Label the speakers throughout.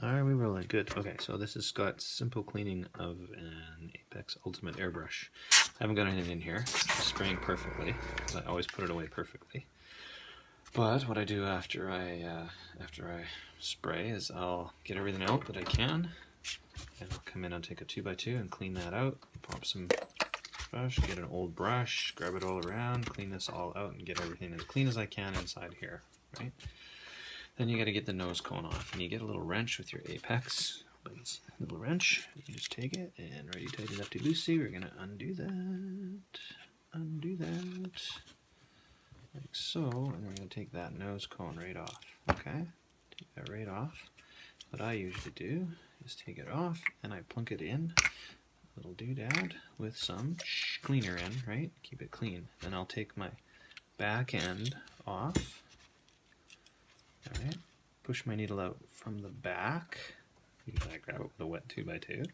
Speaker 1: Are we rolling? Good. Okay, so this is Scott's simple cleaning of an Apex Ultimate airbrush. I haven't got anything in here. It's spraying perfectly. I always put it away perfectly. But what I do after I spray is I'll get everything out that I can, and I'll come in and take a 2x2 and clean that out. Pop some brush, get an old brush, grab it all around, clean this all out, and get everything as clean as I can inside here. Right. Then you got to get the nose cone off, and you get a little wrench with your Apex. Little wrench. You just take it and ready tight enough to loosey. We're gonna undo that, like so, and we're gonna take that nose cone right off. Okay, take that right off. What I usually do is take it off and I plunk it in, a little doodad with some cleaner in, right? Keep it clean. Then I'll take my back end off. Alright, push my needle out from the back. You can grab it with a wet 2x2.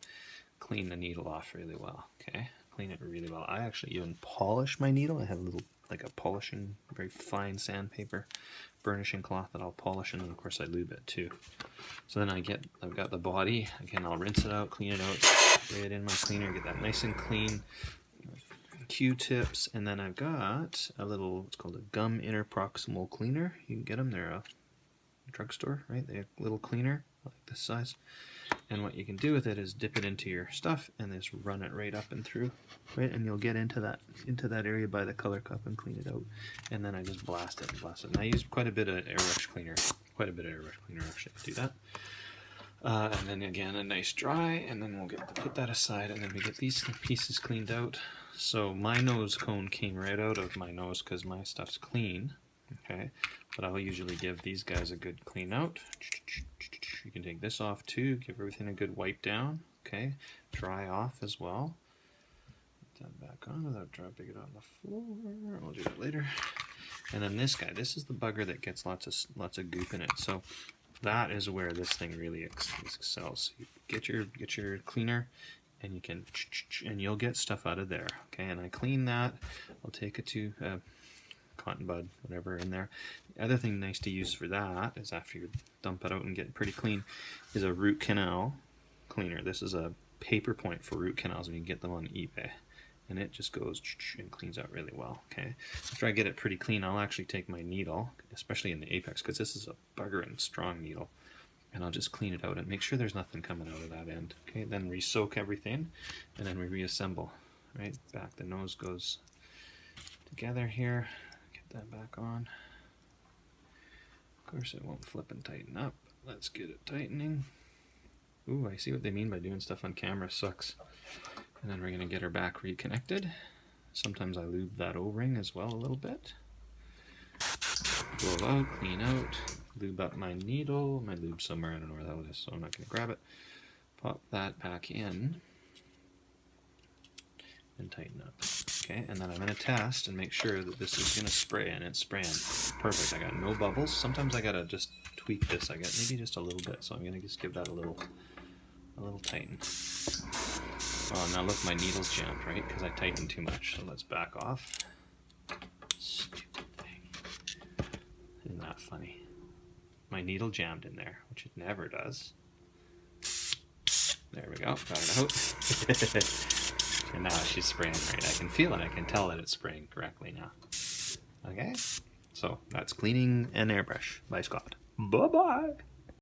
Speaker 1: Clean the needle off really well, okay? Clean it really well. I actually even polish my needle. I have a little, like a polishing, very fine sandpaper burnishing cloth that I'll polish, and then of course I lube it too. So then I've got the body. Again, I'll rinse it out, clean it out, spray it in my cleaner, get that nice and clean. Q-tips, and then I've got a little, it's called a gum interproximal cleaner. You can get them, they're a drugstore, right? They're a little cleaner, like this size. And what you can do with it is dip it into your stuff and just run it right up and through, right? And you'll get into that area by the color cup and clean it out. And then I just blast it and blast it. And I use quite a bit of airbrush cleaner, actually to do that. And then again, a nice dry, and then we'll put that aside, and then we get these pieces cleaned out. So my nose cone came right out of my nose because my stuff's clean. Okay, but I'll usually give these guys a good clean out. You can take this off too, give everything a good wipe down. Okay, dry off as well. Put that back on without dropping it on the floor. I'll do that later. And then this guy, this is the bugger that gets lots of goop in it. So that is where this thing really excels. You get your cleaner, and you can, and you'll get stuff out of there. Okay, and I clean that. I'll take it to cotton bud, whatever in there. The other thing nice to use for that is after you dump it out and get it pretty clean is a root canal cleaner. This is a paper point for root canals, and you can get them on eBay. And it just goes and cleans out really well. Okay. After I get it pretty clean, I'll actually take my needle, especially in the Apex, because this is a buggerin' strong needle, and I'll just clean it out and make sure there's nothing coming out of that end. Okay. Then re-soak everything, and then we reassemble. Right. Back the nose goes together here. Get that back on. Of course, it won't flip and tighten up. Let's get it tightening. Ooh, I see what they mean by doing stuff on camera. Sucks. And then we're going to get her back reconnected. Sometimes I lube that O-ring as well a little bit. Blow out, clean out, lube up my needle. My lube's somewhere, I don't know where that is, so I'm not going to grab it. Pop that back in and tighten up. Okay, and then I'm going to test and make sure that this is going to spray, and it's spraying perfect. I got no bubbles. Sometimes I got to just tweak this. I got maybe just a little bit, so I'm going to just give that a little tighten. Oh, now look, my needle's jammed, right? Because I tightened too much. So let's back off. Stupid thing. Isn't that funny? My needle jammed in there, which it never does. There we go. Got it out. And now she's spraying right. I can feel it. I can tell that it's spraying correctly now. Okay? So that's cleaning an airbrush by Scott. Bye-bye.